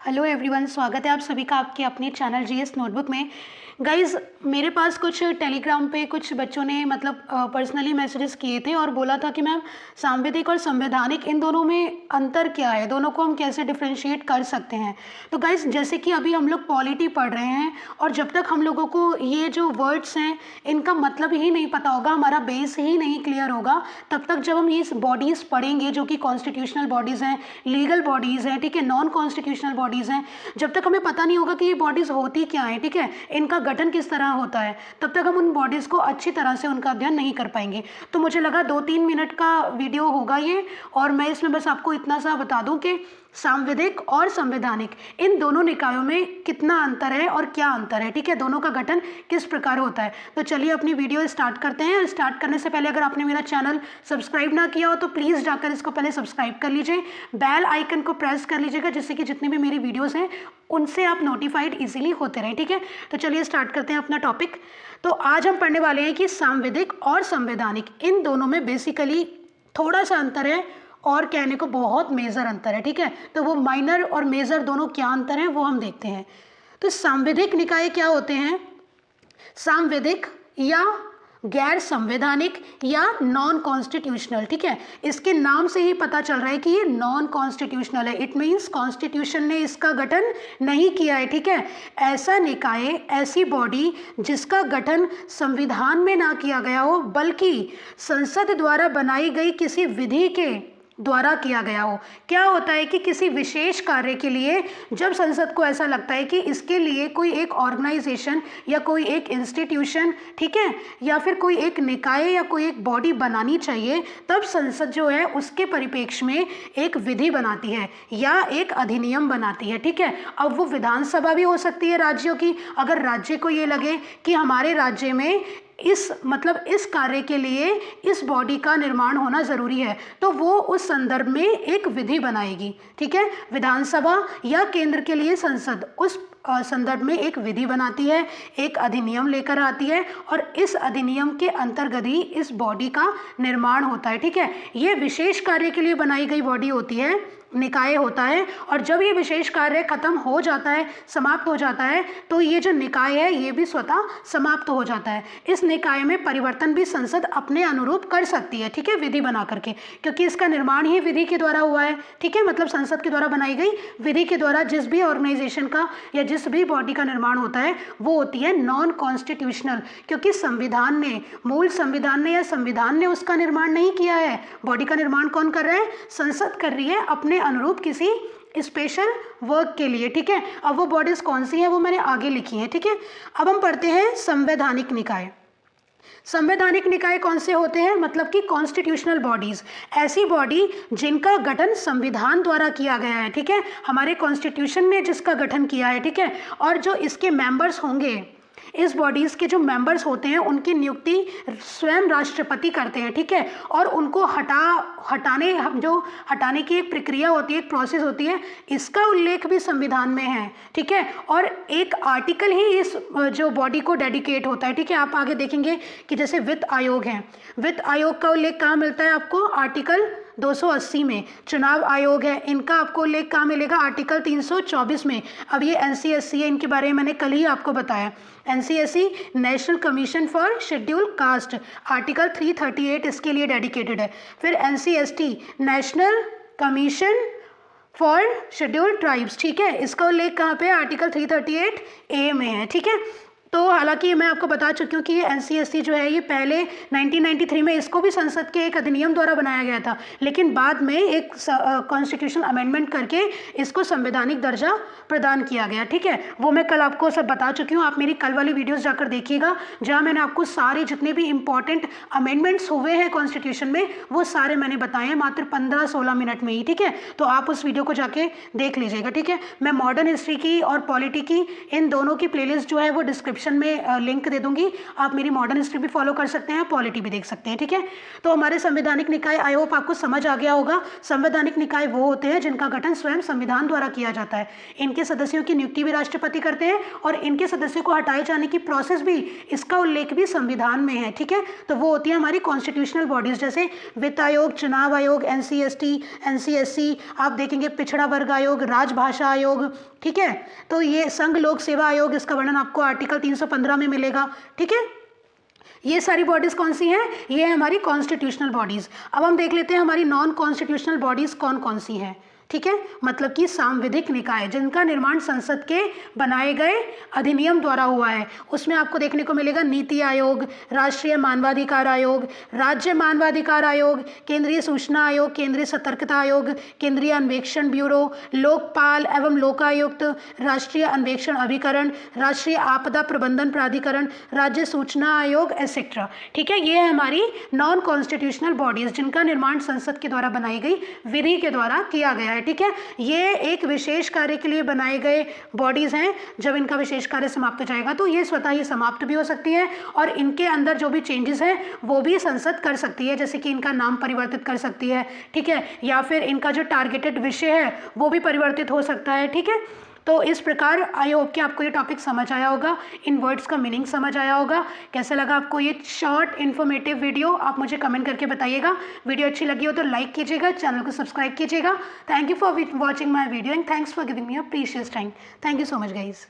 Hello everyone, स्वागत है आप सभी का आपके अपने चैनल जीएस नोटबुक में। गाइज़, मेरे पास कुछ टेलीग्राम पे कुछ बच्चों ने पर्सनली मैसेजेस किए थे और बोला था कि मैम सांविधिक और संवैधानिक इन दोनों में अंतर क्या है, दोनों को हम कैसे डिफ्रेंशिएट कर सकते हैं। तो गाइज़, जैसे कि अभी हम लोग पॉलिटी पढ़ रहे हैं और जब तक हम लोगों को ये जो वर्ड्स हैं इनका मतलब ही नहीं पता होगा, हमारा बेस ही नहीं क्लियर होगा, तब तक जब हम ये बॉडीज़ पढ़ेंगे जो कि कॉन्स्टिट्यूशनल बॉडीज़ हैं, लीगल बॉडीज़ हैं, ठीक है, नॉन कॉन्स्टिट्यूशनल बॉडीज़ हैं, जब तक हमें पता नहीं होगा कि ये बॉडीज़ होती क्या हैं, ठीक है, इनका गठन किस तरह होता है, तब तक हम उन बॉडीज़ को अच्छी तरह से उनका अध्ययन नहीं कर पाएंगे। तो मुझे लगा 2-3 मिनट का वीडियो होगा ये, और मैं इसमें बस आपको इतना सा बता दूं कि सांविधिक और संवैधानिक इन दोनों निकायों में कितना अंतर है और क्या अंतर है, ठीक है, दोनों का गठन किस प्रकार होता है। तो चलिए अपनी वीडियो स्टार्ट करते हैं। स्टार्ट करने से पहले अगर आपने मेरा चैनल सब्सक्राइब ना किया हो तो प्लीज़ जाकर इसको पहले सब्सक्राइब कर लीजिए, बेल आइकन को प्रेस कर लीजिएगा, जिससे कि जितनी भी मेरी वीडियोज़ हैं उनसे आप नोटिफाइड ईजिली होते रहें, ठीक है। तो चलिए स्टार्ट करते हैं अपना टॉपिक। तो आज हम पढ़ने वाले हैं कि सांविधिक और संवैधानिक इन दोनों में बेसिकली थोड़ा सा अंतर है और कहने को बहुत मेजर अंतर है, ठीक है। तो वो माइनर और मेजर दोनों क्या अंतर है वो हम देखते हैं। तो सांविधिक निकाय क्या होते हैं? सांविधिक या गैर संवैधानिक या नॉन कॉन्स्टिट्यूशनल, ठीक है, इसके नाम से ही पता चल रहा है कि ये नॉन कॉन्स्टिट्यूशनल है। इट मीन्स कॉन्स्टिट्यूशन ने इसका गठन नहीं किया है, ठीक है। ऐसा निकाय, ऐसी बॉडी जिसका गठन संविधान में ना किया गया हो बल्कि संसद द्वारा बनाई गई किसी विधि के द्वारा किया गया हो। क्या होता है कि किसी विशेष कार्य के लिए जब संसद को ऐसा लगता है कि इसके लिए कोई एक ऑर्गेनाइजेशन या कोई एक इंस्टीट्यूशन, ठीक है, या फिर कोई एक निकाय या कोई एक बॉडी बनानी चाहिए, तब संसद जो है उसके परिप्रेक्ष्य में एक विधि बनाती है या एक अधिनियम बनाती है, ठीक है। अब वो विधानसभा भी हो सकती है राज्यों की। अगर राज्य को ये लगे कि हमारे राज्य में इस कार्य के लिए इस बॉडी का निर्माण होना ज़रूरी है, तो वो उस संदर्भ में एक विधि बनाएगी, ठीक है। विधानसभा या केंद्र के लिए संसद उस संदर्भ में एक विधि बनाती है, एक अधिनियम लेकर आती है, और इस अधिनियम के अंतर्गत ही इस बॉडी का निर्माण होता है, ठीक है। ये विशेष कार्य के लिए बनाई गई बॉडी होती है, निकाय होता है, और जब ये विशेष कार्य खत्म हो जाता है, समाप्त हो जाता है, तो ये जो निकाय है ये भी स्वतः समाप्त हो जाता है। इस निकाय में परिवर्तन भी संसद अपने अनुरूप कर सकती है, ठीक है, विधि बना करके, क्योंकि इसका निर्माण ही विधि के द्वारा हुआ है, ठीक है। मतलब संसद के द्वारा बनाई गई विधि के द्वारा जिस भी ऑर्गेनाइजेशन का या जिस भी बॉडी का निर्माण होता है वो होती है नॉन कॉन्स्टिट्यूशनल, क्योंकि संविधान ने, मूल संविधान ने या संविधान ने उसका निर्माण नहीं किया है। बॉडी का निर्माण कौन कर रहा है? संसद कर रही है अपने अनुरूप किसी स्पेशल वर्क के लिए, ठीक है। अब वो बॉडीज कौन सी हैं वो मैंने आगे लिखी हैं, ठीक है। अब हम पढ़ते हैं संवैधानिक निकाय। संवैधानिक निकाय कौन से होते हैं? मतलब कि कॉन्स्टिट्यूशनल बॉडीज, ऐसी बॉडी जिनका गठन संविधान द्वारा किया गया है, ठीक है, हमारे कॉन्स्टिट्यूशन ने जिसका गठन किया है, ठीक है। और जो इसके मेंबर्स होंगे, इस बॉडीज़ के जो मेंबर्स होते हैं उनकी नियुक्ति स्वयं राष्ट्रपति करते हैं, ठीक है। और उनको हटाने की एक प्रक्रिया होती है, एक प्रोसेस होती है, इसका उल्लेख भी संविधान में है, ठीक है। और एक आर्टिकल ही इस जो बॉडी को डेडिकेट होता है, ठीक है। आप आगे देखेंगे कि जैसे वित्त आयोग है, वित्त आयोग का उल्लेख कहाँ मिलता है आपको? आर्टिकल 280 में। चुनाव आयोग है, इनका आपको उल्लेख कहाँ मिलेगा? आर्टिकल 324 में। अब ये NCSC है, इनके बारे में मैंने कल ही आपको बताया। NCSC national commission for schedule caste, article 338 इसके लिए डेडिकेटेड है। फिर NCST national commission for schedule tribes, ठीक है, इसका उल्लेख कहाँ पे? आर्टिकल 338A में है, ठीक है। तो हालांकि मैं आपको बता चुकी हूँ कि ये NCSC जो है ये पहले 1993 में इसको भी संसद के एक अधिनियम द्वारा बनाया गया था, लेकिन बाद में एक कॉन्स्टिट्यूशन अमेंडमेंट करके इसको संवैधानिक दर्जा प्रदान किया गया, ठीक है। वो मैं कल आपको सब बता चुकी हूँ, आप मेरी कल वाली वीडियोस जाकर देखिएगा, जहाँ मैंने आपको सारे जितने भी इंपॉर्टेंट अमेंडमेंट्स हुए हैं कॉन्स्टिट्यूशन में वो सारे मैंने बताए हैं मात्र 15-16 मिनट में ही, ठीक है। तो आप उस वीडियो को जाके देख लीजिएगा, ठीक है। मैं मॉडर्न हिस्ट्री की और पॉलिटी की इन दोनों की प्लेलिस्ट जो है वो डिस्क्रिप्शन डिस्क्रिप्शन में लिंक दे दूंगी, आप मेरी मॉडर्न हिस्ट्री भी फॉलो कर सकते हैं, पॉलिटी भी देख सकते हैं, ठीक है। तो हमारे संवैधानिक निकाय, आई होप आपको समझ आ गया होगा। संवैधानिक निकाय वो होते हैं जिनका गठन स्वयं संविधान द्वारा किया जाता है। इनके सदस्यों की नियुक्ति भी राष्ट्रपति करते हैं और इनके सदस्यों को हटाए जाने की प्रोसेस भी, इसका उल्लेख भी संविधान में है, ठीक है। तो वो होती है हमारी कॉन्स्टिट्यूशनल बॉडीज, जैसे वित्त आयोग, चुनाव आयोग, NCST, NCSC, आप देखेंगे पिछड़ा वर्ग आयोग, राजभाषा आयोग, ठीक है। तो ये संघ लोक सेवा आयोग, इसका वर्णन आपको आर्टिकल 315 में मिलेगा, ठीक है। ये सारी बॉडीज कौन सी हैं? ये है हमारी कॉन्स्टिट्यूशनल बॉडीज। अब हम देख लेते हैं हमारी नॉन कॉन्स्टिट्यूशनल बॉडीज कौन कौन सी हैं, ठीक है। मतलब कि सांविधिक निकाय, जिनका निर्माण संसद के बनाए गए अधिनियम द्वारा हुआ है। उसमें आपको देखने को मिलेगा नीति आयोग, राष्ट्रीय मानवाधिकार आयोग, राज्य मानवाधिकार आयोग, केंद्रीय सूचना आयोग, केंद्रीय सतर्कता आयोग, केंद्रीय अन्वेषण ब्यूरो, लोकपाल एवं लोकायुक्त, राष्ट्रीय अन्वेषण अभिकरण, राष्ट्रीय आपदा प्रबंधन प्राधिकरण, राज्य सूचना आयोग, एक्सेट्रा, ठीक है। ये है हमारी नॉन कॉन्स्टिट्यूशनल बॉडीज, जिनका निर्माण संसद के द्वारा बनाई गई विधि के द्वारा किया गया है, ठीक है। ये एक विशेष कार्य के लिए बनाए गए बॉडीज हैं। जब इनका विशेष कार्य समाप्त हो जाएगा तो ये स्वतः ही समाप्त भी हो सकती है और इनके अंदर जो भी चेंजेस हैं वो भी संसद कर सकती है, जैसे कि इनका नाम परिवर्तित कर सकती है, ठीक है, या फिर इनका जो टारगेटेड विषय है वो भी परिवर्तित हो सकता है, ठीक है। तो इस प्रकार आई होप कि आपको ये टॉपिक समझ आया होगा, इन वर्ड्स का मीनिंग समझ आया होगा। कैसा लगा आपको ये शॉर्ट इन्फॉर्मेटिव वीडियो, आप मुझे कमेंट करके बताइएगा। वीडियो अच्छी लगी हो तो लाइक कीजिएगा, चैनल को सब्सक्राइब कीजिएगा। Thank you for watching my video and thanks for giving me a precious time. Thank you so much guys.